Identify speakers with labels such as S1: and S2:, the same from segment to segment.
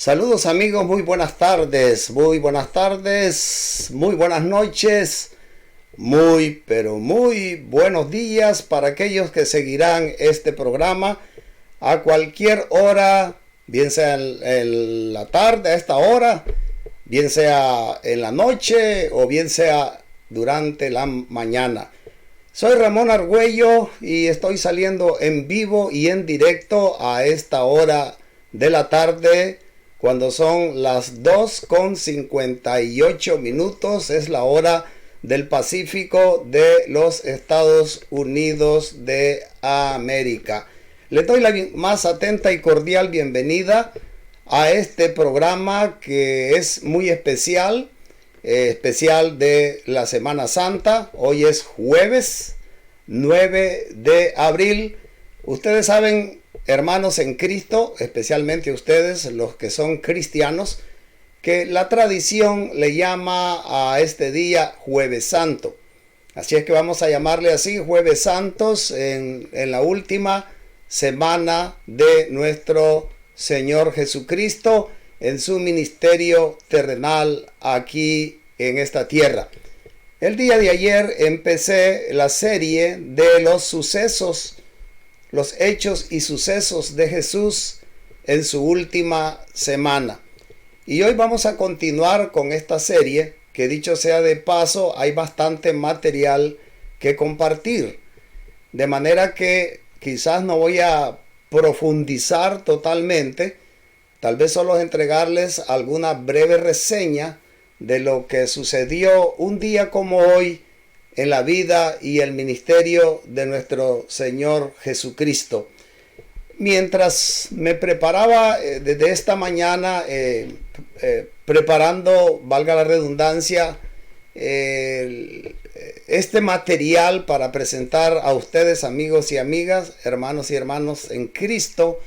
S1: Saludos amigos, muy buenas tardes, muy buenas noches, pero muy buenos días para aquellos que seguirán este programa a cualquier hora, bien sea en la tarde a esta hora, bien sea en la noche o bien sea durante la mañana. Soy Ramón Argüello y estoy saliendo en vivo y en directo a esta hora de la tarde, cuando son las 2:58. Es la hora del Pacífico de los Estados Unidos de América. Le doy la más atenta y cordial bienvenida a este programa que es muy especial de la Semana Santa. Hoy es jueves 9 de abril. Ustedes saben, hermanos en Cristo, especialmente ustedes los que son cristianos, que la tradición le llama a este día Jueves Santo. Así es que vamos a llamarle así, Jueves Santos, en la última semana de nuestro Señor Jesucristo en su ministerio terrenal aquí en esta tierra. El día de ayer empecé la serie de los sucesos, los hechos y sucesos de Jesús en su última semana. Y hoy vamos a continuar con esta serie, que dicho sea de paso, hay bastante material que compartir. De manera que quizás no voy a profundizar totalmente, tal vez solo entregarles alguna breve reseña de lo que sucedió un día como hoy en la vida y el ministerio de nuestro Señor Jesucristo. Mientras me preparaba desde esta mañana, preparando, valga la redundancia, este material para presentar a ustedes, amigos y amigas, hermanos y hermanos en Cristo,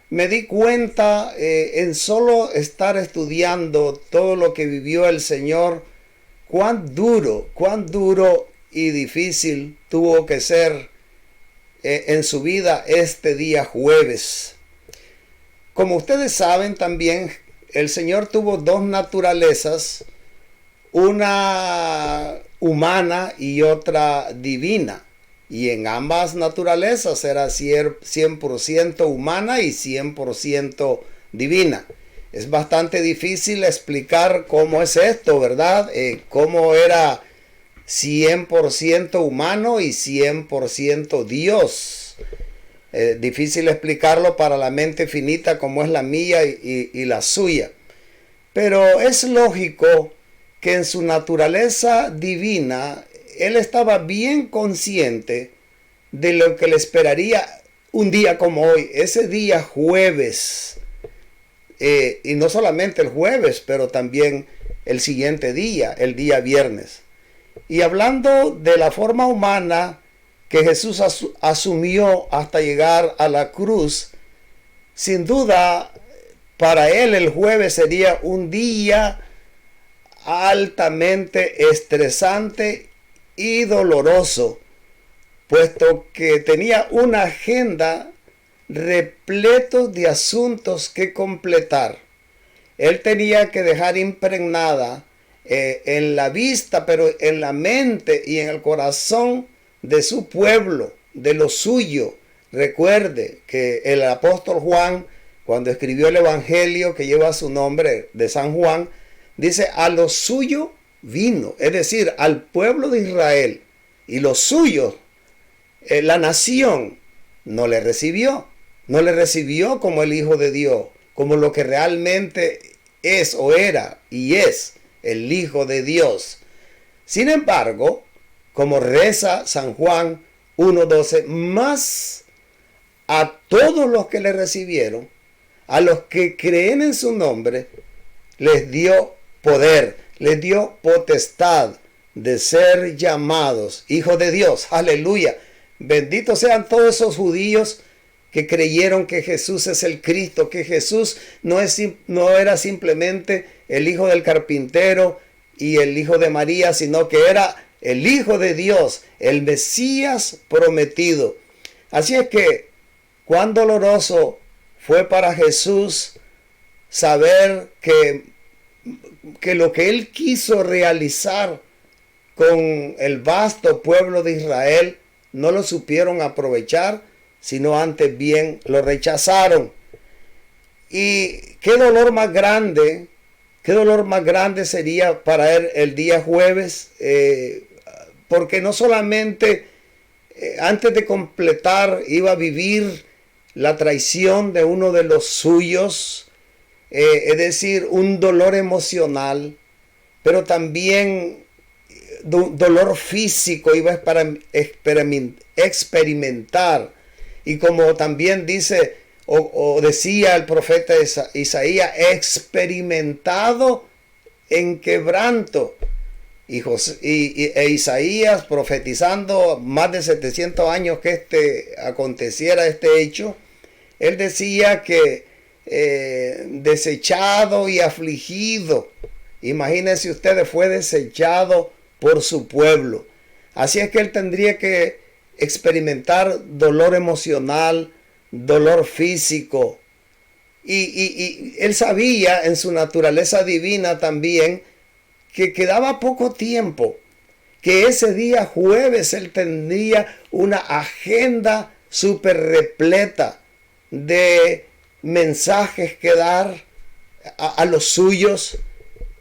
S1: me di cuenta en solo estar estudiando todo lo que vivió el Señor, cuán duro y difícil tuvo que ser en su vida este día jueves. Como ustedes saben también, el Señor tuvo dos naturalezas, una humana y otra divina. Y en ambas naturalezas era 100% humana y 100% divina. Es bastante difícil explicar cómo es esto, ¿verdad? Cómo era 100% humano y 100% Dios. Difícil explicarlo para la mente finita como es la mía y la suya. Pero es lógico que en su naturaleza divina Él estaba bien consciente de lo que le esperaría un día como hoy, ese día jueves. Y no solamente el jueves, pero también el siguiente día, el día viernes. Y hablando de la forma humana que Jesús asumió hasta llegar a la cruz, sin duda para Él el jueves sería un día altamente estresante y doloroso, puesto que tenía una agenda repleto de asuntos que completar. Él tenía que dejar impregnada en la vista, pero en la mente y en el corazón de su pueblo, de lo suyo. Recuerde que el apóstol Juan, cuando escribió el evangelio que lleva su nombre de San Juan, dice: a lo suyo vino, es decir, al pueblo de Israel, y los suyos, la nación, no le recibió como el Hijo de Dios, como lo que realmente es o era y es el Hijo de Dios. Sin embargo, como reza San Juan 1:12, más a todos los que le recibieron, a los que creen en su nombre, les dio poder, les dio potestad de ser llamados hijos de Dios. Aleluya. Benditos sean todos esos judíos que creyeron que Jesús es el Cristo, que Jesús no era simplemente el hijo del carpintero y el hijo de María, sino que era el Hijo de Dios, el Mesías prometido. Así es que cuán doloroso fue para Jesús saber que lo que él quiso realizar con el vasto pueblo de Israel no lo supieron aprovechar, sino antes bien lo rechazaron. Y qué dolor más grande sería para él el día jueves, porque no solamente antes de completar iba a vivir la traición de uno de los suyos, es decir, un dolor emocional, pero también dolor físico iba a experimentar. Y como también dice o decía el profeta Isaías, experimentado en quebranto. E Isaías, profetizando más de 700 años que aconteciera este hecho, él decía que desechado y afligido, imagínense ustedes, fue desechado por su pueblo. Así es que él tendría que experimentar dolor emocional, dolor físico. Y él sabía en su naturaleza divina también que quedaba poco tiempo, que ese día jueves él tendría una agenda súper repleta de mensajes que dar a los suyos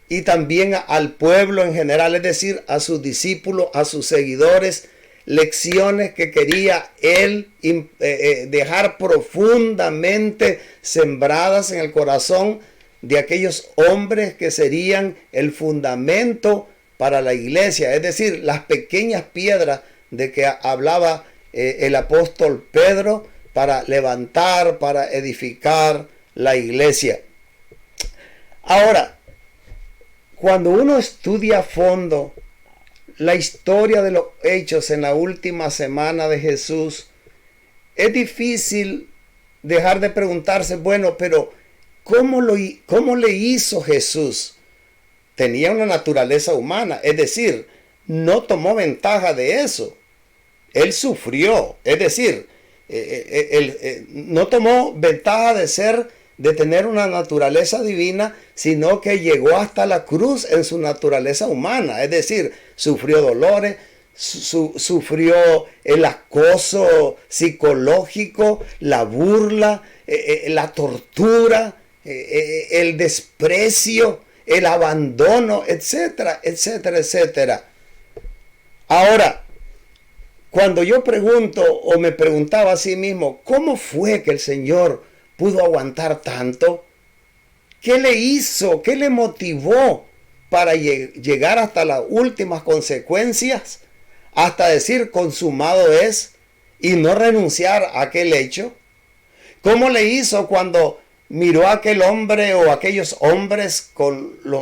S1: y también al pueblo en general, es decir, a sus discípulos, a sus seguidores, lecciones que quería él dejar profundamente sembradas en el corazón de aquellos hombres que serían el fundamento para la iglesia, es decir, las pequeñas piedras de que hablaba el apóstol Pedro para levantar, para edificar la iglesia. Ahora, cuando uno estudia a fondo la historia de los hechos en la última semana de Jesús, es difícil dejar de preguntarse, bueno, pero ¿cómo le hizo Jesús? Tenía una naturaleza humana, es decir, no tomó ventaja de eso. Él sufrió, es decir, no tomó ventaja de tener una naturaleza divina, sino que llegó hasta la cruz en su naturaleza humana, es decir, sufrió dolores, sufrió el acoso psicológico, la burla, la tortura, el desprecio, el abandono, etcétera, etcétera, etcétera. Ahora, cuando yo pregunto o me preguntaba a sí mismo, ¿cómo fue que el Señor pudo aguantar tanto? ¿Qué le hizo? ¿Qué le motivó para llegar hasta las últimas consecuencias? Hasta decir consumado es y no renunciar a aquel hecho. ¿Cómo le hizo cuando miró a aquel hombre o aquellos hombres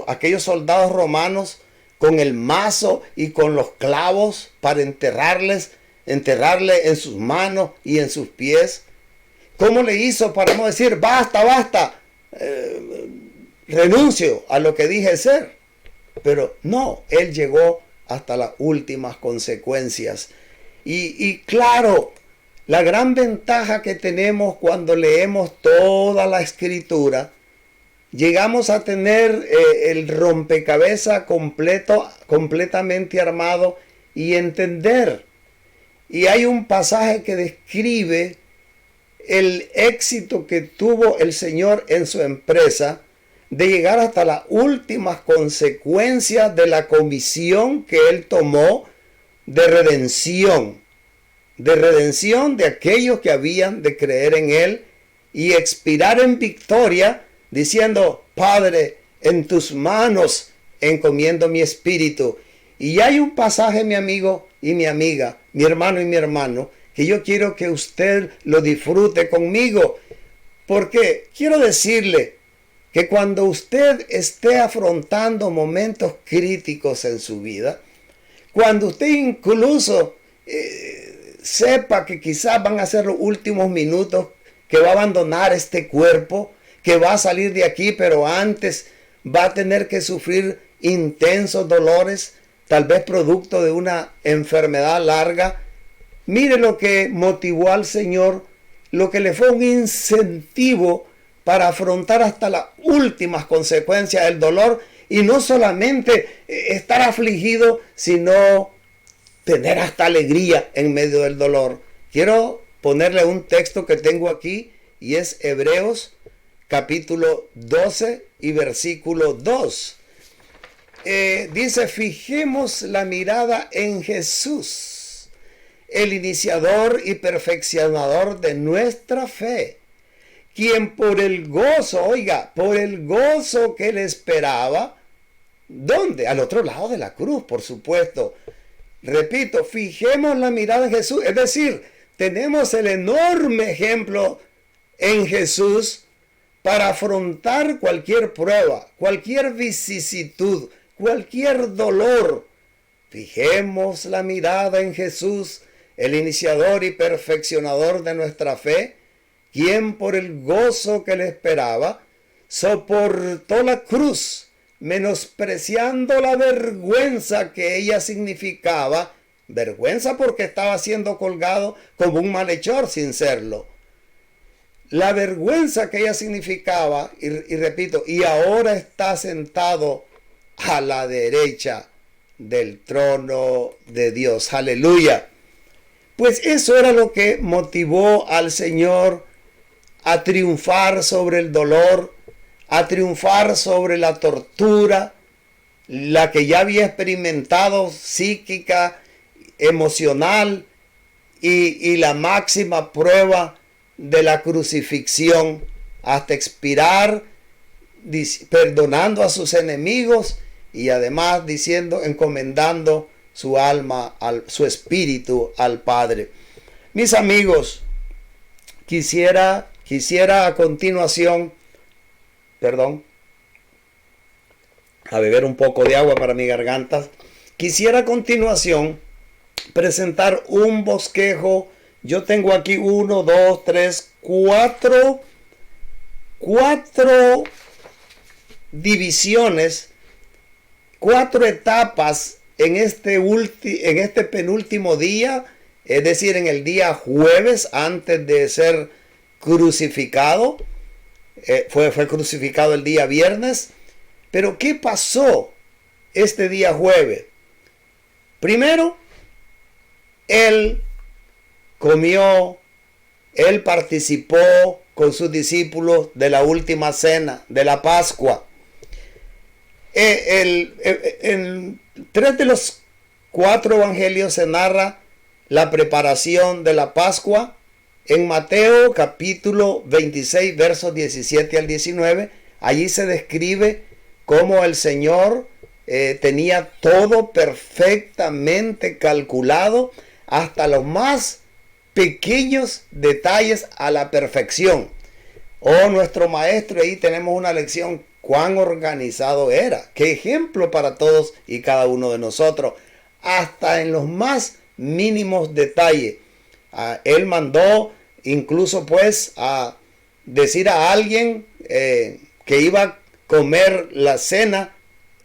S1: aquellos soldados romanos con el mazo y con los clavos para enterrarle en sus manos y en sus pies? ¿Cómo le hizo para no decir basta, basta, renuncio a lo que dije ser? Pero no, él llegó hasta las últimas consecuencias. Y claro, la gran ventaja que tenemos cuando leemos toda la escritura, llegamos a tener el rompecabezas completamente armado y entender. Y hay un pasaje que describe el éxito que tuvo el Señor en su empresa de llegar hasta las últimas consecuencias de la comisión que él tomó de redención de aquellos que habían de creer en él y expirar en victoria diciendo, Padre, en tus manos encomiendo mi espíritu. Y hay un pasaje, mi amigo y mi amiga, mi hermano y mi hermano, que yo quiero que usted lo disfrute conmigo, porque quiero decirle que cuando usted esté afrontando momentos críticos en su vida, cuando usted incluso sepa que quizás van a ser los últimos minutos, que va a abandonar este cuerpo, que va a salir de aquí, pero antes va a tener que sufrir intensos dolores, tal vez producto de una enfermedad larga. Mire lo que motivó al Señor, lo que le fue un incentivo para afrontar hasta las últimas consecuencias del dolor y no solamente estar afligido, sino tener hasta alegría en medio del dolor. Quiero ponerle un texto que tengo aquí y es Hebreos capítulo 12 y versículo 2. Dice: fijemos la mirada en Jesús, el iniciador y perfeccionador de nuestra fe, quien por el gozo, oiga, por el gozo que le esperaba, ¿dónde? Al otro lado de la cruz, por supuesto. Repito, fijemos la mirada en Jesús, es decir, tenemos el enorme ejemplo en Jesús para afrontar cualquier prueba, cualquier vicisitud, cualquier dolor. Fijemos la mirada en Jesús, el iniciador y perfeccionador de nuestra fe, quien por el gozo que le esperaba, soportó la cruz, menospreciando la vergüenza que ella significaba, vergüenza porque estaba siendo colgado como un malhechor sin serlo. La vergüenza que ella significaba, y repito, y ahora está sentado a la derecha del trono de Dios. Aleluya. Pues eso era lo que motivó al Señor a triunfar sobre el dolor, a triunfar sobre la tortura, la que ya había experimentado, psíquica, emocional, y la máxima prueba de la crucifixión, hasta expirar perdonando a sus enemigos y además diciendo, encomendando su alma, su espíritu al Padre. Mis amigos, quisiera a continuación, a beber un poco de agua para mi garganta. Quisiera a continuación presentar un bosquejo. Yo tengo aquí 1, 2, 3, 4 divisiones, 4 etapas en este penúltimo día, es decir, en el día jueves antes de ser crucificado. Fue crucificado el día viernes. Pero ¿qué pasó este día jueves? Primero, él comió, él participó con sus discípulos de la última cena, de la Pascua. En 3 de los 4 evangelios se narra la preparación de la Pascua. En Mateo capítulo 26, versos 17 al 19, allí se describe cómo el Señor tenía todo perfectamente calculado, hasta los más pequeños detalles a la perfección. Oh, nuestro maestro, ahí tenemos una lección cuán organizado era. Qué ejemplo para todos y cada uno de nosotros, hasta en los más mínimos detalles. Él mandó incluso pues a decir a alguien que iba a comer la cena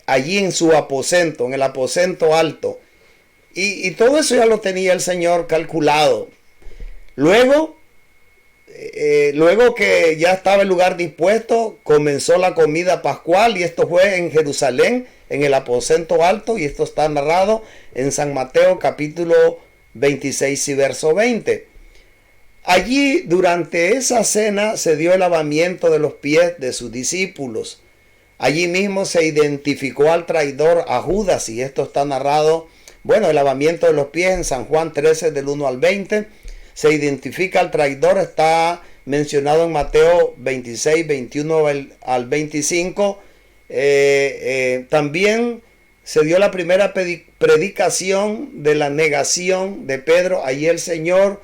S1: allí en su aposento, en el aposento alto. Y todo eso ya lo tenía el Señor calculado. Luego que ya estaba el lugar dispuesto, comenzó la comida pascual, y esto fue en Jerusalén, en el aposento alto, y esto está narrado en San Mateo capítulo 26 y verso 20. Allí, durante esa cena, se dio el lavamiento de los pies de sus discípulos. Allí mismo se identificó al traidor, a Judas, y esto está narrado, el lavamiento de los pies en San Juan 13 del 1 al 20. Se identifica al traidor, está mencionado en Mateo 26, 21 al 25. También se dio la primera predicación de la negación de Pedro. Allí el Señor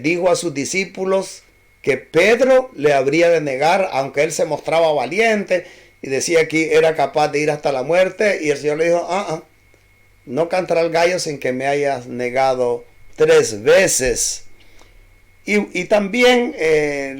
S1: dijo a sus discípulos que Pedro le habría de negar, aunque él se mostraba valiente y decía que era capaz de ir hasta la muerte. Y el Señor le dijo, no cantará el gallo sin que me hayas negado 3 veces. Y también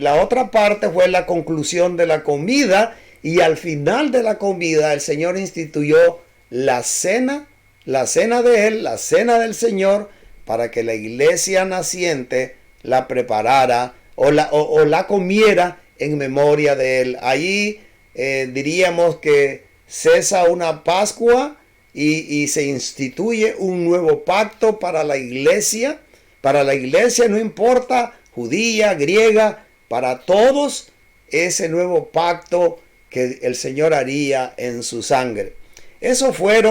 S1: la otra parte fue la conclusión de la comida, y al final de la comida el Señor instituyó la cena de Él, la cena del Señor, para que la iglesia naciente la preparara o la comiera en memoria de él. Allí diríamos que cesa una Pascua y se instituye un nuevo pacto para la iglesia. Para la iglesia, no importa, judía, griega, para todos, ese nuevo pacto que el Señor haría en su sangre. Esa fue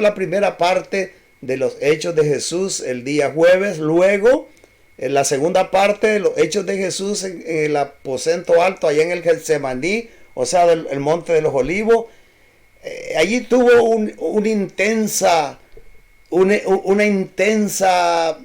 S1: la primera parte de los Hechos de Jesús el día jueves. Luego, en la segunda parte de los Hechos de Jesús en el aposento alto, allá en el Getsemaní, o sea, el Monte de los Olivos, allí tuvo una intensa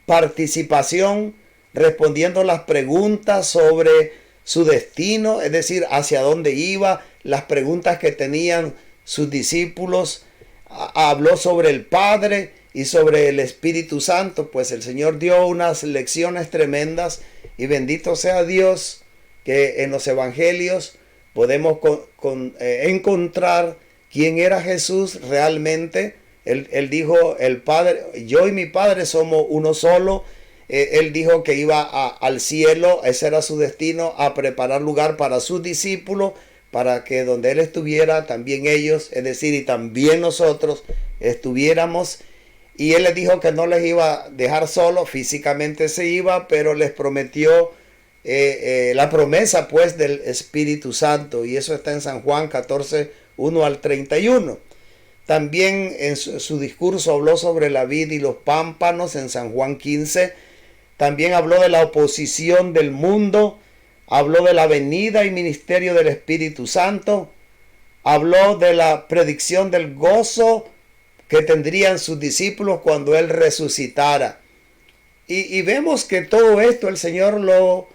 S1: participación respondiendo las preguntas sobre su destino, es decir, hacia dónde iba, las preguntas que tenían sus discípulos. Habló sobre el Padre y sobre el Espíritu Santo, pues el Señor dio unas lecciones tremendas, y bendito sea Dios que en los evangelios podemos encontrar quién era Jesús realmente. Él dijo, el Padre, yo y mi Padre somos uno solo. Él dijo que iba al cielo, ese era su destino, a preparar lugar para sus discípulos, para que donde él estuviera, también ellos, es decir, y también nosotros estuviéramos. Y él les dijo que no les iba a dejar solo, físicamente se iba, pero les prometió la promesa pues del Espíritu Santo, y eso está en San Juan 14, 1 al 31. También en su discurso habló sobre la vid y los pámpanos en San Juan 15. También habló de la oposición del mundo, habló de la venida y ministerio del Espíritu Santo, habló de la predicción del gozo que tendrían sus discípulos cuando él resucitara. Y vemos que todo esto el Señor lo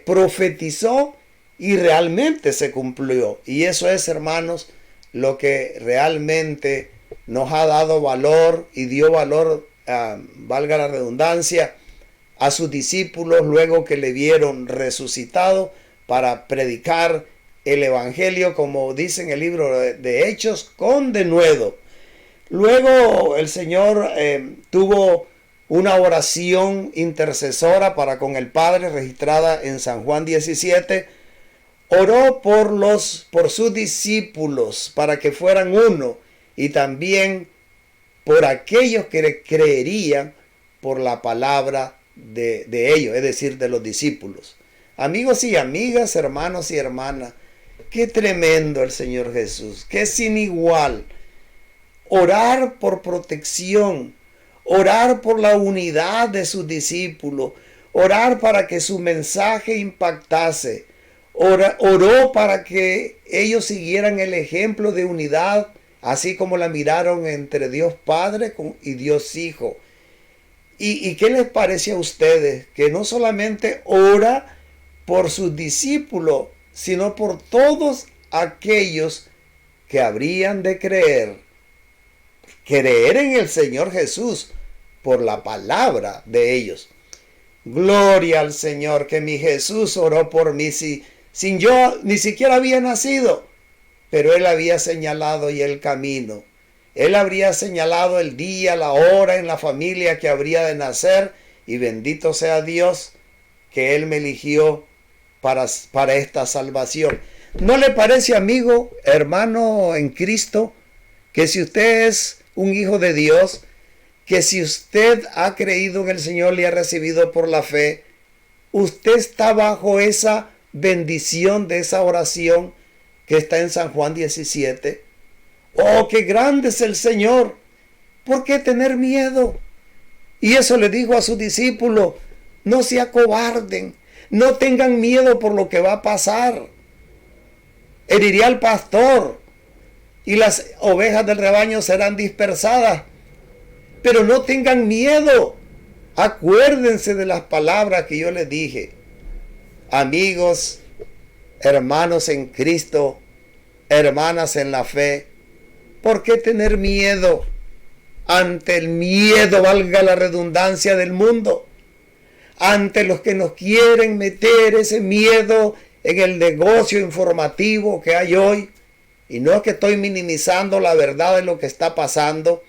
S1: profetizó y realmente se cumplió. Y eso es, hermanos, lo que realmente nos ha dado valor y dio valor, valga la redundancia, a sus discípulos luego que le vieron resucitado para predicar el evangelio, como dice en el libro de Hechos, con denuedo. Luego el Señor tuvo una oración intercesora para con el Padre registrada en San Juan 17. Oró por sus discípulos para que fueran uno, y también por aquellos que creerían por la palabra de ellos, es decir, de los discípulos. Amigos y amigas, hermanos y hermanas, qué tremendo el Señor Jesús, qué sin igual. Orar por protección, orar por la unidad de sus discípulos, orar para que su mensaje impactase. Oró para que ellos siguieran el ejemplo de unidad, así como la miraron entre Dios Padre y Dios Hijo. ¿Y qué les parece a ustedes? Que no solamente ora por sus discípulos, sino por todos aquellos que habrían de creer en el Señor Jesús por la palabra de ellos. Gloria al Señor, que mi Jesús oró por mí sin yo ni siquiera había nacido, pero Él había señalado y el camino. Él habría señalado el día, la hora en la familia que habría de nacer, y bendito sea Dios que Él me eligió para esta salvación. ¿No le parece, amigo, hermano en Cristo, que si usted es un hijo de Dios, que si usted ha creído en el Señor y ha recibido por la fe, usted está bajo esa bendición de esa oración que está en San Juan 17? ¡Oh, qué grande es el Señor! ¿Por qué tener miedo? Y eso le dijo a sus discípulos: no se acobarden, no tengan miedo por lo que va a pasar. Heriría al pastor y las ovejas del rebaño serán dispersadas. Pero no tengan miedo. Acuérdense de las palabras que yo les dije. Amigos, hermanos en Cristo, hermanas en la fe, ¿por qué tener miedo ante el miedo, valga la redundancia, del mundo? Ante los que nos quieren meter ese miedo en el negocio informativo que hay hoy. Y no es que estoy minimizando la verdad de lo que está pasando,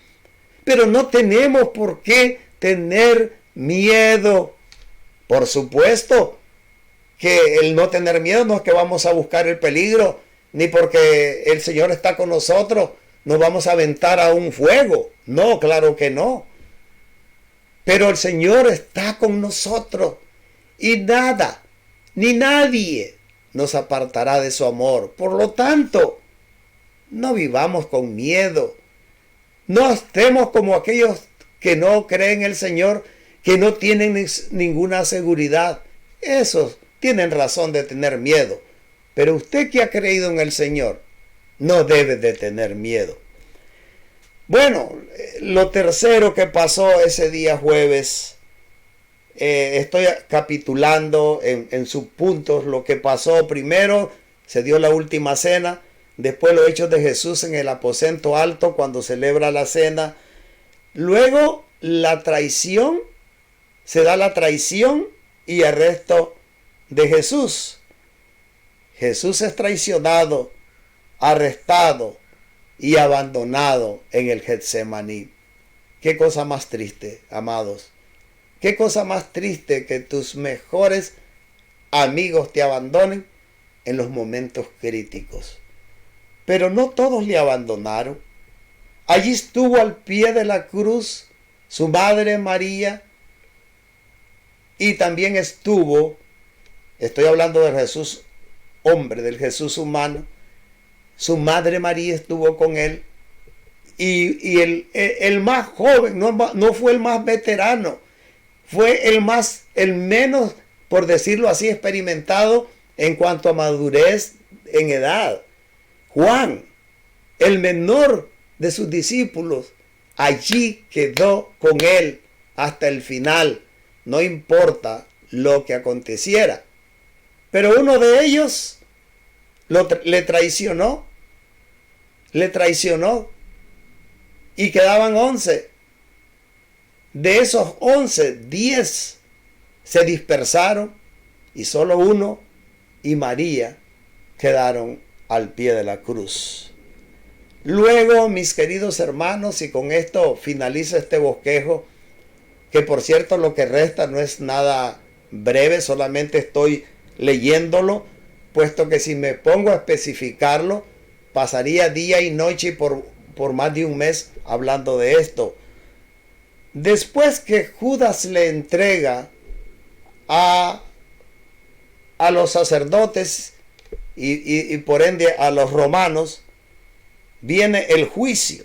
S1: pero no tenemos por qué tener miedo. Por supuesto, que el no tener miedo no es que vamos a buscar el peligro, ni porque el Señor está con nosotros nos vamos a aventar a un fuego. No, claro que no. Pero el Señor está con nosotros y nada, ni nadie nos apartará de su amor. Por lo tanto, no vivamos con miedo. No estemos como aquellos que no creen en el Señor, que no tienen ninguna seguridad. Esos tienen razón de tener miedo. Pero usted que ha creído en el Señor, no debe de tener miedo. Bueno, lo tercero que pasó ese día jueves, estoy capitulando en subpuntos lo que pasó. Primero se dio la última cena, después los hechos de Jesús en el aposento alto cuando celebra la cena. Luego la traición, se da la traición y arresto de Jesús. Jesús es traicionado, arrestado y abandonado en el Getsemaní. Qué cosa más triste, amados. Qué cosa más triste que tus mejores amigos te abandonen en los momentos críticos. Pero no todos le abandonaron. Allí estuvo al pie de la cruz su madre María y también estuvo, estoy hablando de Jesús hombre, del Jesús humano, su madre María estuvo con él y el más joven, no fue el más veterano, fue el menos, por decirlo así, experimentado en cuanto a madurez en edad. Juan, el menor de sus discípulos, allí quedó con él hasta el final, no importa lo que aconteciera. Pero uno de ellos le traicionó y quedaban 11. De esos 11, 10 se dispersaron y solo uno y María quedaron al pie de la cruz. Luego, mis queridos hermanos, y con esto finaliza este bosquejo, que por cierto lo que resta no es nada breve, solamente estoy leyéndolo, puesto que si me pongo a especificarlo, pasaría día y noche por más de un mes hablando de esto. Después que Judas le entrega a los sacerdotes y por ende a los romanos, viene el juicio.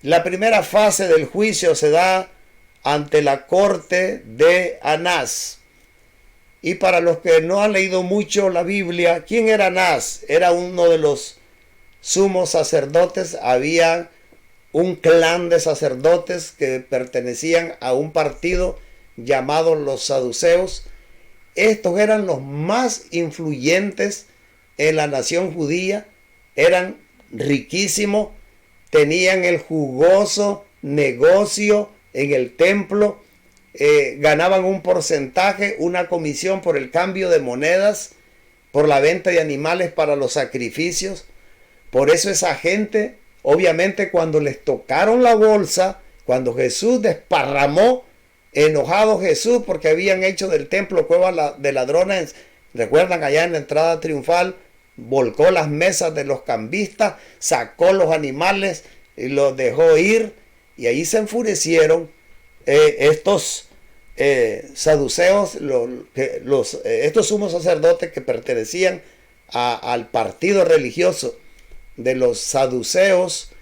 S1: La primera fase del juicio se da ante la corte de Anás. Y para los que no han leído mucho la Biblia, ¿quién era Anás? Era uno de los sumos sacerdotes. Había un clan de sacerdotes que pertenecían a un partido llamado los saduceos. Estos eran los más influyentes en la nación judía. Eran riquísimos, tenían el jugoso negocio en el templo. Ganaban un porcentaje, una comisión por el cambio de monedas, por la venta de animales para los sacrificios. Por eso esa gente, obviamente cuando les tocaron la bolsa, cuando Jesús desparramó, enojado Jesús porque habían hecho del templo cueva de ladrones, recuerdan allá en la entrada triunfal, volcó las mesas de los cambistas, sacó los animales y los dejó ir, y ahí se enfurecieron estos saduceos, estos sumos sacerdotes que pertenecían al partido religioso de los saduceos.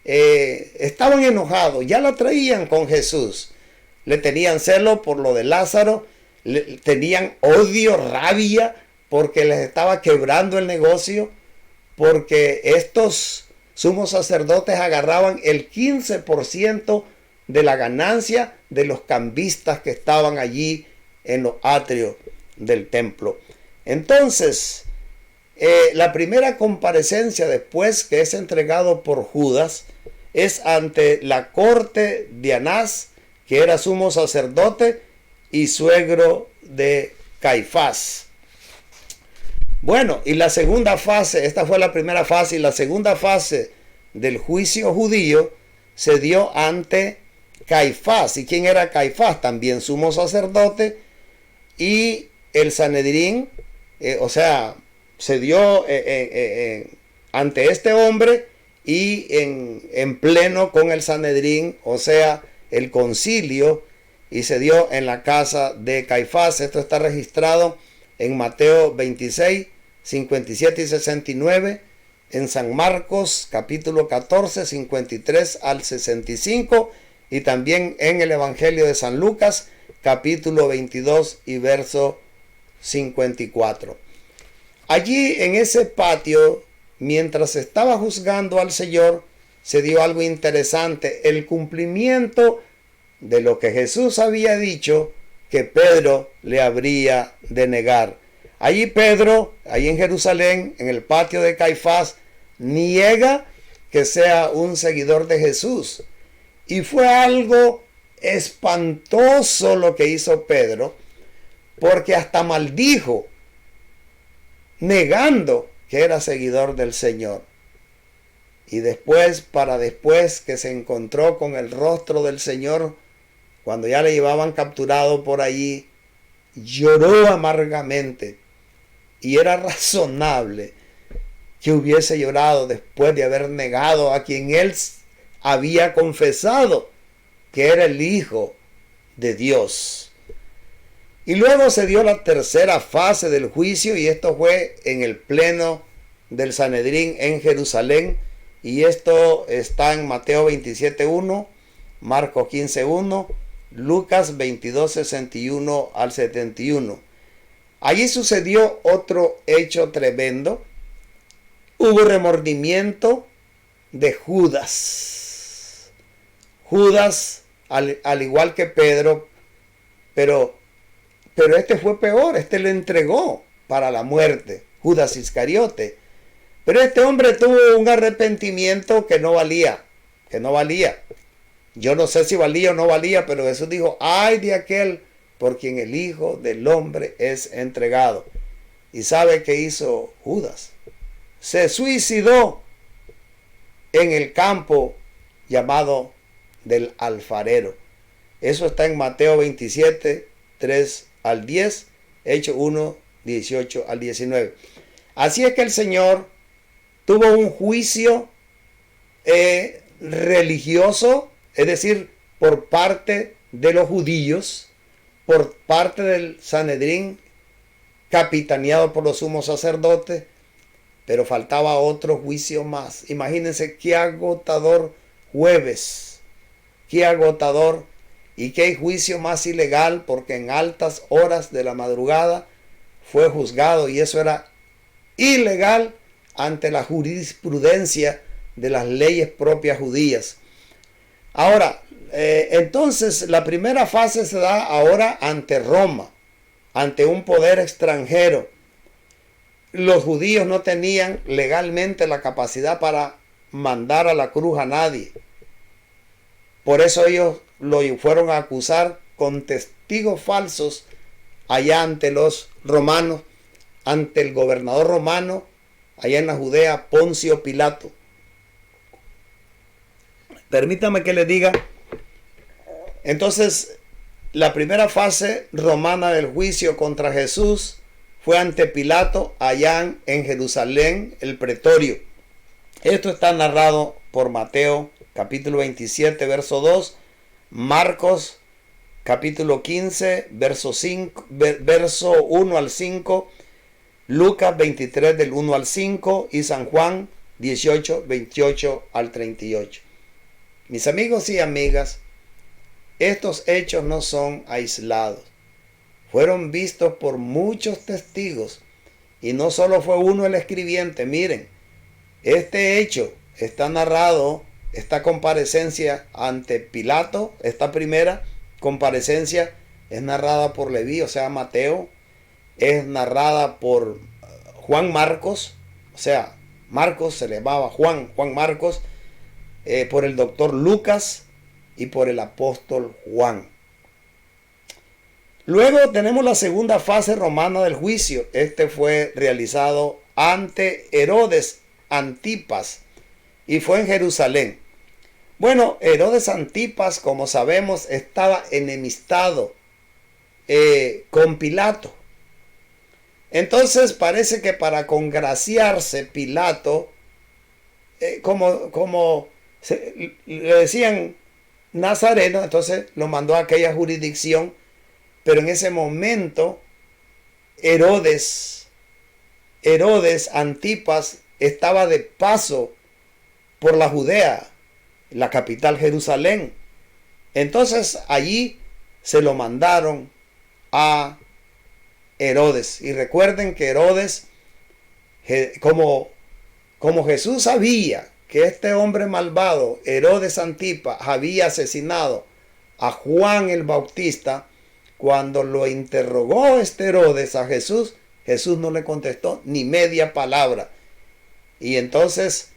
S1: Estaban enojados, ya la traían con Jesús, le tenían celo por lo de Lázaro, tenían odio, rabia, porque les estaba quebrando el negocio, porque estos sumos sacerdotes agarraban el 15% de la ganancia de los cambistas que estaban allí en los atrios del templo. Entonces, la primera comparecencia después que es entregado por Judas es ante la corte de Anás, que era sumo sacerdote y suegro de Caifás. Bueno, y la segunda fase, esta fue la primera fase, y la segunda fase del juicio judío se dio ante Caifás. ¿Y quién era Caifás? También sumo sacerdote y el Sanedrín, o sea, se dio ante este hombre y en pleno con el Sanedrín, o sea, el concilio, y se dio en la casa de Caifás. Esto está registrado en Mateo 26, 57 y 69, en San Marcos capítulo 14, 53 al 65, y también en el Evangelio de San Lucas capítulo 22 y verso 54. Allí en ese patio, mientras estaba juzgando al Señor, se dio algo interesante, el cumplimiento de lo que Jesús había dicho que Pedro le habría de negar. Allí Pedro, ahí en Jerusalén, en el patio de Caifás, niega que sea un seguidor de Jesús. Y fue algo espantoso lo que hizo Pedro, porque hasta maldijo, negando que era seguidor del Señor. Y después que se encontró con el rostro del Señor, cuando ya le llevaban capturado por allí, lloró amargamente. Y era razonable que hubiese llorado después de haber negado a quien él había confesado que era el Hijo de Dios. Y luego se dio la tercera fase del juicio, y esto fue en el pleno del Sanedrín en Jerusalén, y esto está en Mateo 27:1, Marcos 15:1, Lucas 22:61 al 71. Allí sucedió otro hecho tremendo. Hubo remordimiento de Judas. Judas, al igual que Pedro, pero este fue peor, este le entregó para la muerte, Judas Iscariote. Pero este hombre tuvo un arrepentimiento que no valía. Yo no sé si valía o no valía, pero Jesús dijo, ay de aquel por quien el Hijo del Hombre es entregado. ¿Y sabe qué hizo Judas? Se suicidó en el campo llamado del alfarero. Eso está en Mateo 27, 3 al 10, Hechos 1, 18 al 19. Así es que el Señor tuvo un juicio religioso, es decir, por parte de los judíos, por parte del Sanedrín, capitaneado por los sumos sacerdotes, pero faltaba otro juicio más. Imagínense qué agotador jueves, qué agotador y qué juicio más ilegal, porque en altas horas de la madrugada fue juzgado, y eso era ilegal ante la jurisprudencia de las leyes propias judías. Ahora, entonces la primera fase se da ahora ante Roma, ante un poder extranjero. Los judíos no tenían legalmente la capacidad para mandar a la cruz a nadie. Por eso ellos lo fueron a acusar con testigos falsos allá ante los romanos, ante el gobernador romano, allá en la Judea, Poncio Pilato. Permítame que le diga, entonces, la primera fase romana del juicio contra Jesús fue ante Pilato, allá en Jerusalén, el pretorio. Esto está narrado por Mateo, capítulo 27, verso 2, Marcos, capítulo 15, verso 1 al 5, Lucas 23, del 1 al 5, y San Juan 18, 28 al 38. Mis amigos y amigas, estos hechos no son aislados. Fueron vistos por muchos testigos, y no solo fue uno el escribiente. Miren, este hecho está narrado, esta comparecencia ante Pilato, esta primera comparecencia es narrada por Leví, o sea, Mateo, es narrada por Juan Marcos, o sea, Marcos se llamaba Juan Marcos, por el doctor Lucas y por el apóstol Juan. Luego tenemos la segunda fase romana del juicio. Este fue realizado ante Herodes Antipas y fue en Jerusalén. Bueno, Herodes Antipas, como sabemos, estaba enemistado con Pilato. Entonces parece que para congraciarse Pilato, le decían Nazareno, entonces lo mandó a aquella jurisdicción, pero en ese momento Herodes Antipas estaba de paso por la Judea, la capital Jerusalén. Entonces allí se lo mandaron a Herodes. Y recuerden que Herodes, como Jesús sabía que este hombre malvado, Herodes Antipas, había asesinado a Juan el Bautista, cuando lo interrogó Herodes a Jesús, Jesús no le contestó ni media palabra. Y entonces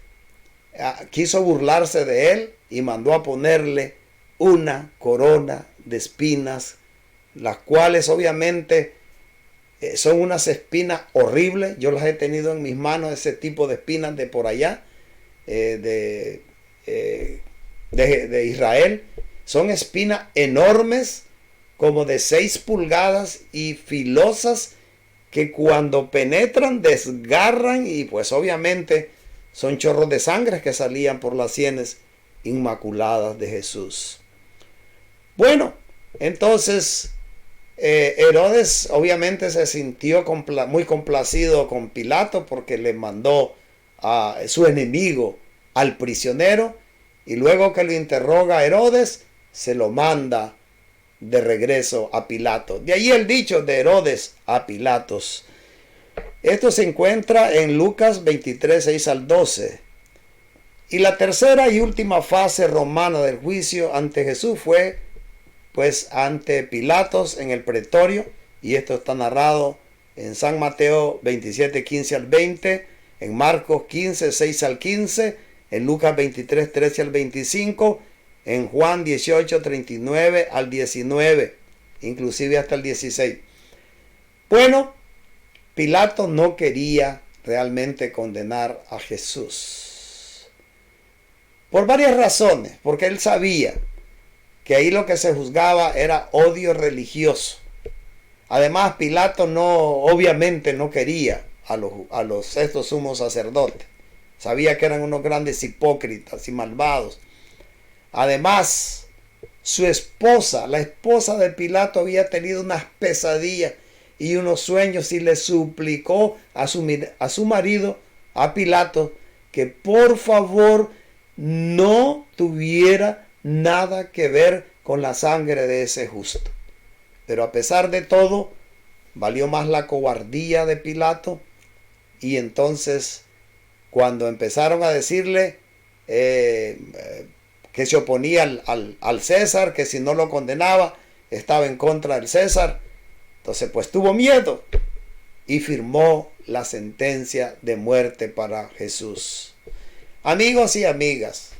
S1: quiso burlarse de él y mandó a ponerle una corona de espinas, las cuales obviamente son unas espinas horribles. Yo las he tenido en mis manos, ese tipo de espinas de por allá, de Israel. Son espinas enormes, como de 6 pulgadas y filosas, que cuando penetran desgarran, y pues obviamente son chorros de sangre que salían por las sienes inmaculadas de Jesús. Bueno, entonces Herodes obviamente se sintió muy complacido con Pilato, porque le mandó a su enemigo al prisionero, y luego que lo interroga Herodes, se lo manda de regreso a Pilato. De ahí el dicho de Herodes a Pilatos. Esto se encuentra en Lucas 23, 6 al 12. Y la tercera y última fase romana del juicio ante Jesús fue pues ante Pilatos en el pretorio, y esto está narrado en San Mateo 27, 15 al 20, en Marcos 15, 6 al 15, en Lucas 23, 13 al 25, en Juan 18, 39 al 19, inclusive hasta el 16. Bueno, Pilato no quería realmente condenar a Jesús por varias razones, porque él sabía que ahí lo que se juzgaba era odio religioso. Además, Pilato obviamente no quería a estos sumos sacerdotes. Sabía que eran unos grandes hipócritas y malvados. Además, su esposa, la esposa de Pilato, había tenido unas pesadillas y unos sueños, y le suplicó a su marido, a Pilato, que por favor no tuviera nada que ver con la sangre de ese justo. Pero a pesar de todo, valió más la cobardía de Pilato, y entonces cuando empezaron a decirle que se oponía al César, que si no lo condenaba estaba en contra del César, entonces pues tuvo miedo y firmó la sentencia de muerte para Jesús. Amigos y amigas,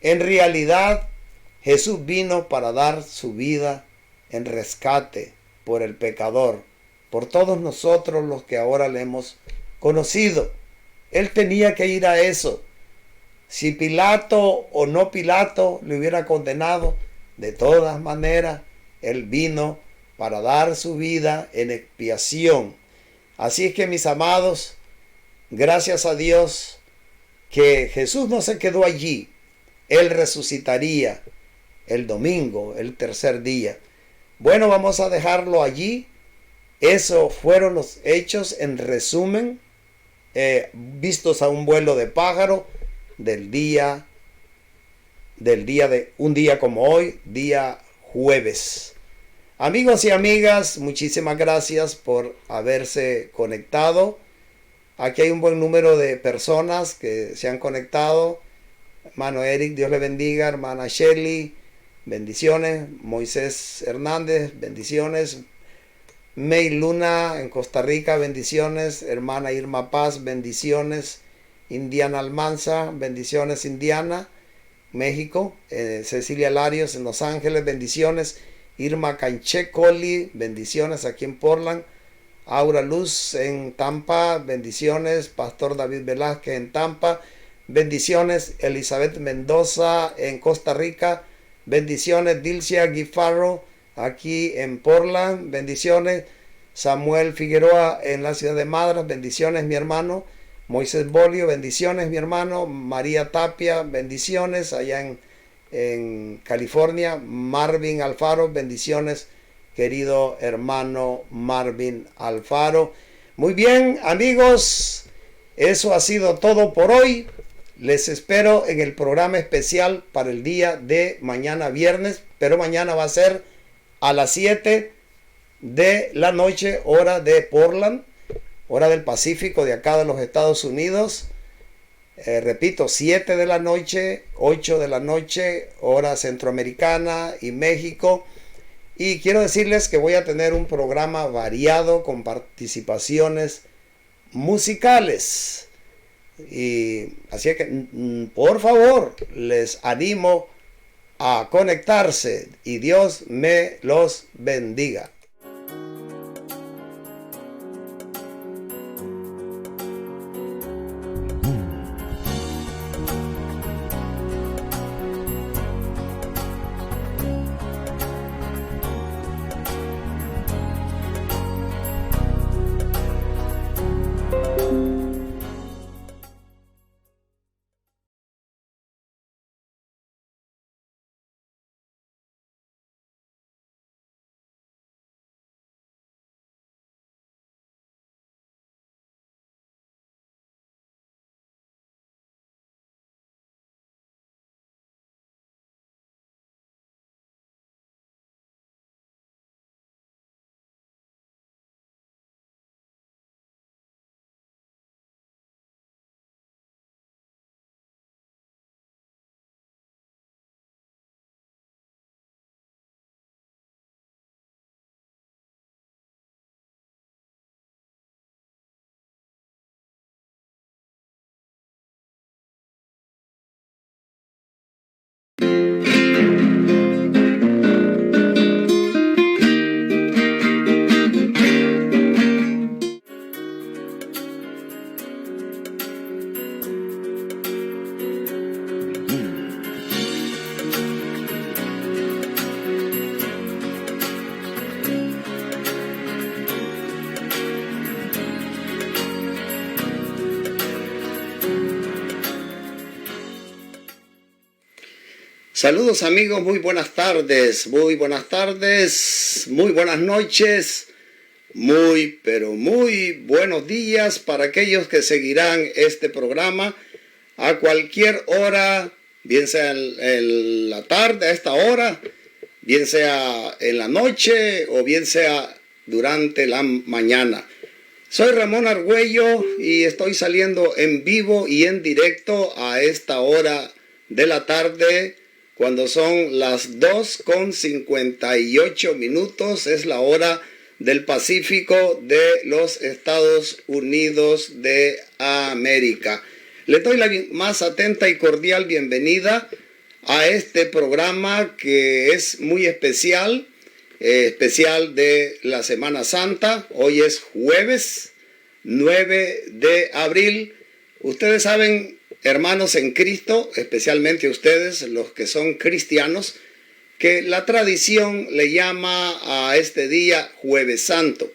S1: en realidad Jesús vino para dar su vida en rescate por el pecador, por todos nosotros los que ahora le hemos conocido. Él tenía que ir a eso. Si Pilato o no Pilato le hubiera condenado, de todas maneras, él vino para dar su vida en expiación. Así es que, mis amados, gracias a Dios que Jesús no se quedó allí. Él resucitaría el domingo, el tercer día. Bueno, vamos a dejarlo allí. Esos fueron los hechos en resumen, vistos a un vuelo de pájaro del día de un día como hoy, día jueves. Amigos y amigas, muchísimas gracias por haberse conectado. Aquí hay un buen número de personas que se han conectado. Hermano Eric, Dios le bendiga. Hermana Shelly, bendiciones. Moisés Hernández, bendiciones. May Luna en Costa Rica, bendiciones. Hermana Irma Paz, bendiciones. Indiana Almanza, bendiciones. Indiana, México. Cecilia Larios en Los Ángeles, bendiciones. Irma Canchecoli, bendiciones aquí en Portland. Aura Luz en Tampa, bendiciones. Pastor David Velázquez en Tampa, bendiciones. Elizabeth Mendoza en Costa Rica, bendiciones. Dilcia Guifarro aquí en Portland, bendiciones. Samuel Figueroa en la ciudad de Madras, bendiciones mi hermano. Moisés Bolio, bendiciones mi hermano. María Tapia, bendiciones allá en California. Marvin Alfaro, bendiciones querido hermano Marvin Alfaro. Muy bien amigos, eso ha sido todo por hoy. Les espero en el programa especial para el día de mañana viernes, pero mañana va a ser a las 7 de la noche, hora de Portland, hora del Pacífico de acá de los Estados Unidos. Repito, 7 de la noche, 8 de la noche, hora centroamericana y México. Y quiero decirles que voy a tener un programa variado con participaciones musicales. Y así que, por favor, les animo a conectarse y Dios me los bendiga. Saludos amigos, muy buenas tardes, muy buenas tardes, muy buenas noches, muy pero muy buenos días para aquellos que seguirán este programa a cualquier hora, bien sea en la tarde a esta hora, bien sea en la noche o bien sea durante la mañana. Soy Ramón Argüello y estoy saliendo en vivo y en directo a esta hora de la tarde, cuando son las 2:58, es la hora del Pacífico de los Estados Unidos de América. Le doy la más atenta y cordial bienvenida a este programa que es muy especial, especial de la Semana Santa. Hoy es jueves 9 de abril. Ustedes saben, hermanos en Cristo, especialmente ustedes, los que son cristianos, que la tradición le llama a este día Jueves Santo.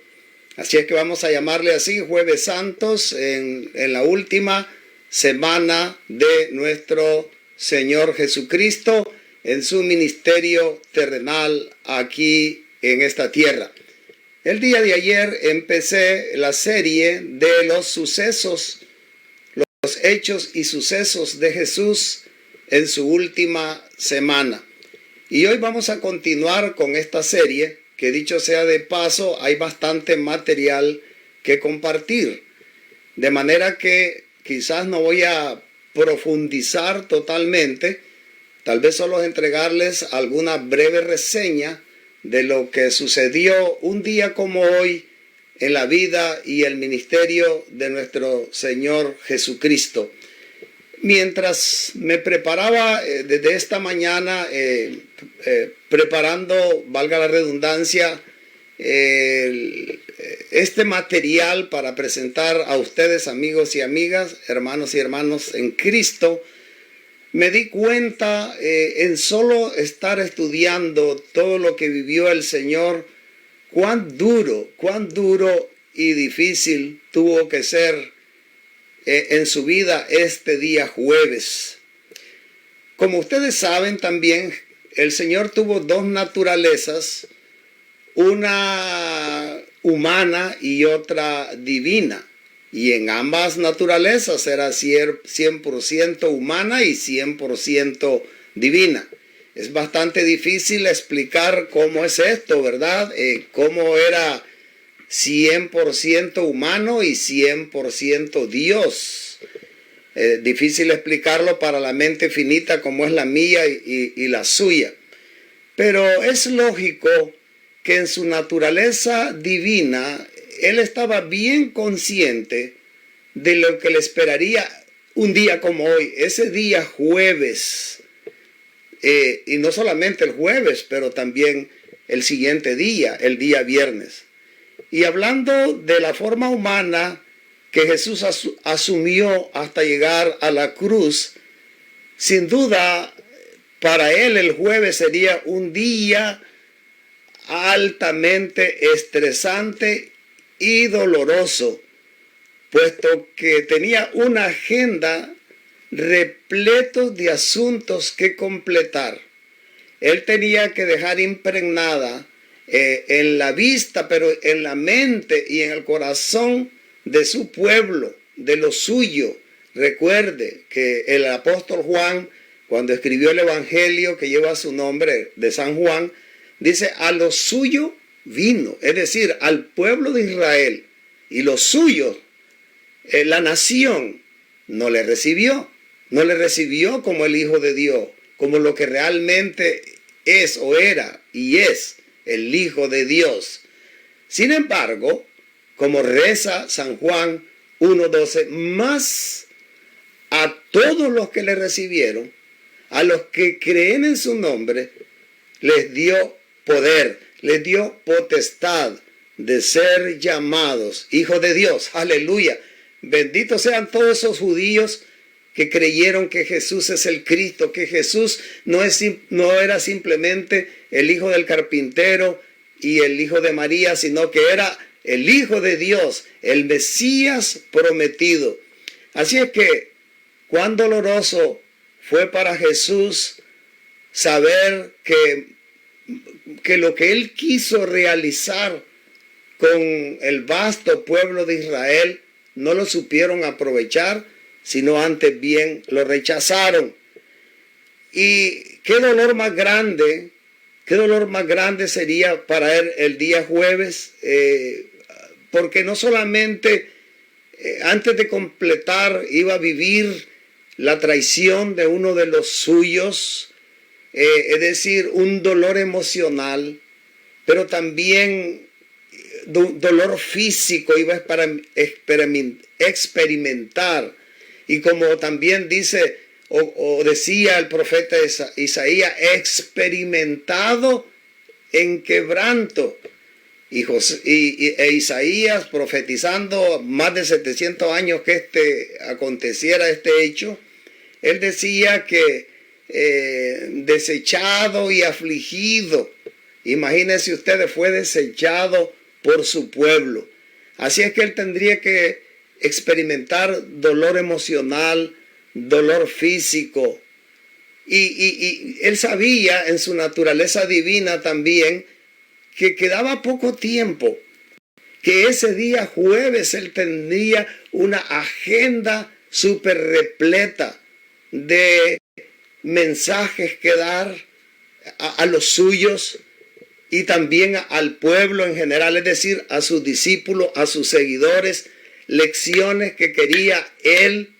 S1: Así es que vamos a llamarle así, Jueves Santos, en la última semana de nuestro Señor Jesucristo en su ministerio terrenal aquí en esta tierra. El día de ayer empecé la serie de los sucesos, los hechos y sucesos de Jesús en su última semana. Y hoy vamos a continuar con esta serie, que dicho sea de paso, hay bastante material que compartir. De manera que quizás no voy a profundizar totalmente, tal vez solo entregarles alguna breve reseña de lo que sucedió un día como hoy en la vida y el ministerio de nuestro Señor Jesucristo. Mientras me preparaba desde esta mañana, preparando, valga la redundancia, este material para presentar a ustedes, amigos y amigas, hermanos y hermanos en Cristo, me di cuenta en solo estar estudiando todo lo que vivió el Señor cuán duro y difícil tuvo que ser en su vida este día jueves. Como ustedes saben también, el Señor tuvo dos naturalezas, una humana y otra divina. Y en ambas naturalezas era 100% humana y 100% divina. Es bastante difícil explicar cómo es esto, ¿verdad? Cómo era 100% humano y 100% Dios. Difícil explicarlo para la mente finita como es la mía y la suya. Pero es lógico que en su naturaleza divina, él estaba bien consciente de lo que le esperaría un día como hoy, ese día jueves. Y no solamente el jueves, pero también el siguiente día, el día viernes. Y hablando de la forma humana que Jesús asumió hasta llegar a la cruz, sin duda, para él el jueves sería un día altamente estresante y doloroso, puesto que tenía una agenda repleto de asuntos que completar. Él tenía que dejar impregnada en la vista, pero en la mente y en el corazón de su pueblo, de lo suyo. Recuerde que el apóstol Juan, cuando escribió el evangelio que lleva su nombre de San Juan, dice, a lo suyo vino, es decir, al pueblo de Israel, y los suyos, la nación, no le recibió como el Hijo de Dios, como lo que realmente es o era y es el Hijo de Dios. Sin embargo, como reza San Juan 1:12, más a todos los que le recibieron, a los que creen en su nombre, les dio poder, les dio potestad de ser llamados hijos de Dios. Aleluya. Benditos sean todos esos judíos que creyeron que Jesús es el Cristo, que Jesús no era simplemente el hijo del carpintero y el hijo de María, sino que era el Hijo de Dios, el Mesías prometido. Así es que, cuán doloroso fue para Jesús saber que lo que él quiso realizar con el vasto pueblo de Israel no lo supieron aprovechar, sino antes bien lo rechazaron. Y qué dolor más grande sería para él el día jueves, porque no solamente antes de completar iba a vivir la traición de uno de los suyos, es decir, un dolor emocional, pero también dolor físico iba a experimentar. Y como también dice o decía el profeta Isaías, experimentado en quebranto. E Isaías, profetizando más de 700 años que aconteciera este hecho, él decía que desechado y afligido, imagínense ustedes, fue desechado por su pueblo. Así es que él tendría que experimentar dolor emocional, dolor físico. Y él sabía en su naturaleza divina también que quedaba poco tiempo, que ese día jueves él tendría una agenda súper repleta de mensajes que dar a los suyos y también al pueblo en general, es decir, a sus discípulos, a sus seguidores, lecciones que quería él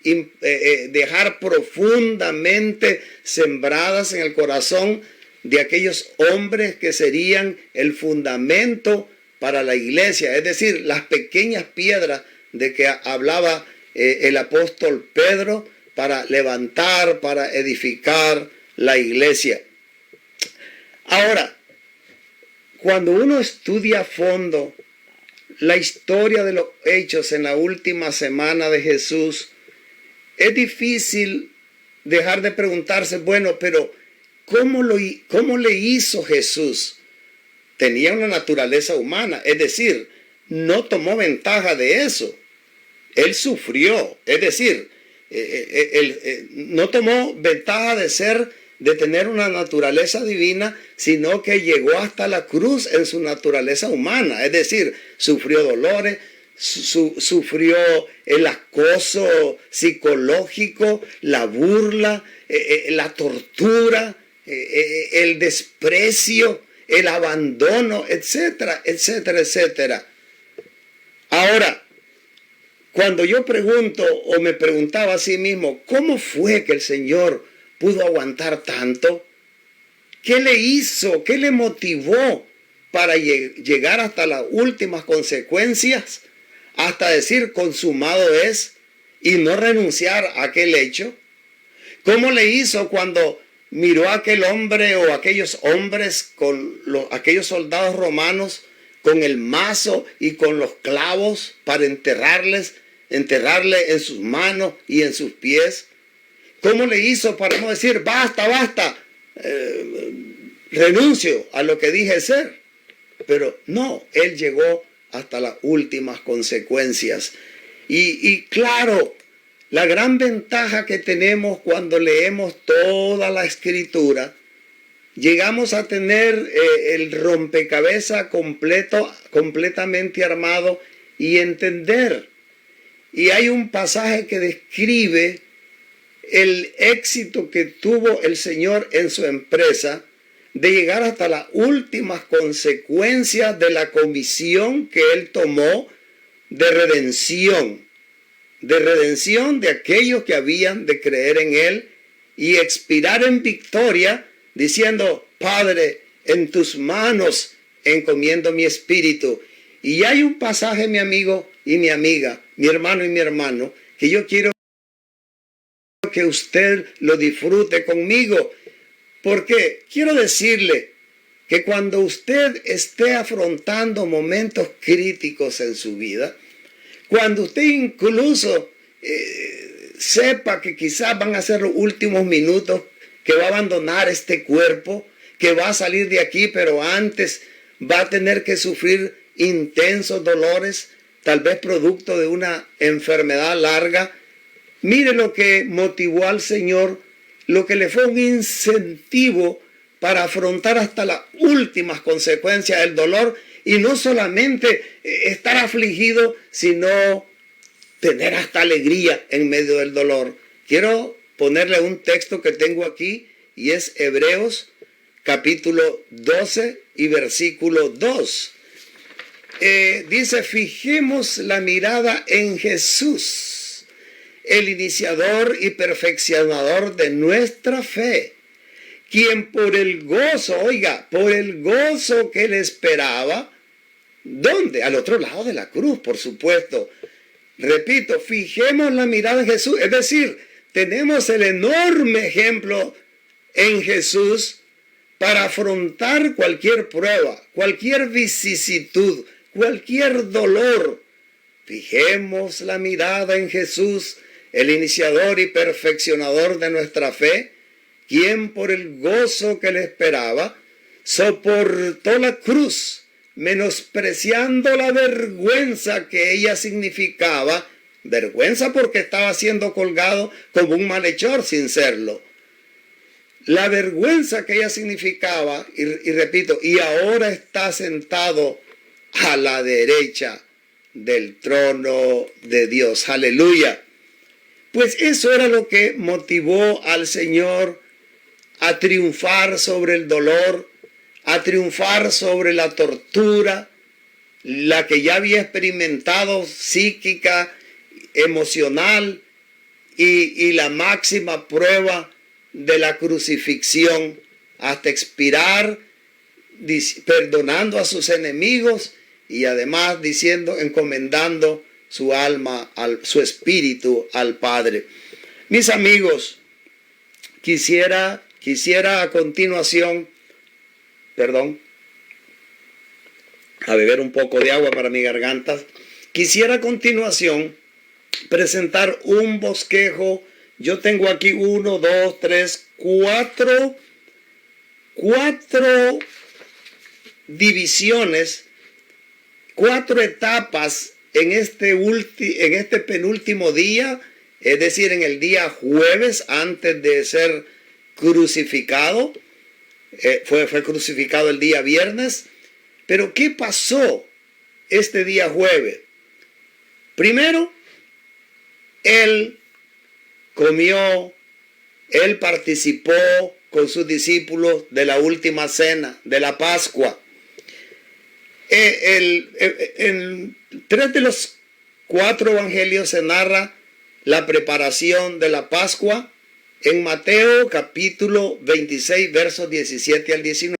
S1: dejar profundamente sembradas en el corazón de aquellos hombres que serían el fundamento para la iglesia, es decir, las pequeñas piedras de que hablaba el apóstol Pedro para levantar, para edificar la iglesia. Ahora, cuando uno estudia a fondo la historia de los hechos en la última semana de Jesús, es difícil dejar de preguntarse, bueno, pero ¿cómo le hizo Jesús tenía una naturaleza humana, es decir, no tomó ventaja de eso. Él sufrió, es decir, no tomó ventaja de tener una naturaleza divina, sino que llegó hasta la cruz en su naturaleza humana, es decir, sufrió dolores, sufrió el acoso psicológico, la burla, la tortura, el desprecio, el abandono, etcétera, etcétera, etcétera. Ahora, cuando yo pregunto o me preguntaba a sí mismo, ¿cómo fue que el Señor pudo aguantar tanto? ¿Qué le hizo? ¿Qué le motivó para llegar hasta las últimas consecuencias? Hasta decir consumado es y no renunciar a aquel hecho. ¿Cómo le hizo cuando miró a aquel hombre o aquellos hombres aquellos soldados romanos con el mazo y con los clavos para enterrarle en sus manos y en sus pies? ¿Cómo le hizo para no decir basta, basta, renuncio a lo que dije ser? Pero no, él llegó hasta las últimas consecuencias. Y claro, la gran ventaja que tenemos cuando leemos toda la Escritura, llegamos a tener el rompecabezas completamente armado y entender. Y hay un pasaje que describe el éxito que tuvo el Señor en su empresa de llegar hasta las últimas consecuencias de la comisión que Él tomó de redención de aquellos que habían de creer en Él y expirar en victoria diciendo, Padre, en tus manos encomiendo mi espíritu. Y hay un pasaje, mi amigo y mi amiga, mi hermano y mi hermano, que yo quiero que usted lo disfrute conmigo, porque quiero decirle que cuando usted esté afrontando momentos críticos en su vida, cuando usted incluso sepa que quizás van a ser los últimos minutos, que va a abandonar este cuerpo, que va a salir de aquí, pero antes va a tener que sufrir intensos dolores, tal vez producto de una enfermedad larga. Mire lo que motivó al Señor, lo que le fue un incentivo para afrontar hasta las últimas consecuencias del dolor y no solamente estar afligido, sino tener hasta alegría en medio del dolor. Quiero ponerle un texto que tengo aquí y es Hebreos capítulo 12 y versículo 2. Dice, fijemos la mirada en Jesús, el iniciador y perfeccionador de nuestra fe, quien por el gozo, por el gozo que le esperaba, ¿dónde? Al otro lado de la cruz, por supuesto. Repito, fijemos la mirada en Jesús, es decir, tenemos el enorme ejemplo en Jesús para afrontar cualquier prueba, cualquier vicisitud, cualquier dolor. Fijemos la mirada en Jesús, el iniciador y perfeccionador de nuestra fe, quien por el gozo que le esperaba, soportó la cruz, menospreciando la vergüenza que ella significaba, vergüenza porque estaba siendo colgado como un malhechor sin serlo. La vergüenza que ella significaba, y repito, y ahora está sentado a la derecha del trono de Dios. Aleluya. Pues eso era lo que motivó al Señor a triunfar sobre el dolor, a triunfar sobre la tortura, la que ya había experimentado psíquica, emocional y la máxima prueba de la crucifixión hasta expirar, perdonando a sus enemigos y además diciendo, encomendando su alma, su espíritu al Padre. Mis amigos, quisiera a continuación, a beber un poco de agua para mi garganta. Quisiera a continuación presentar un bosquejo. Yo tengo aquí 1, 2, 3, 4 divisiones, 4 etapas en este penúltimo día, es decir, en el día jueves antes de ser crucificado. Fue crucificado el día viernes. Pero ¿qué pasó este día jueves? Primero, él comió, él participó con sus discípulos de la última cena, de la Pascua. En 3 de los 4 evangelios se narra la preparación de la Pascua. En Mateo capítulo 26, versos 17 al 19.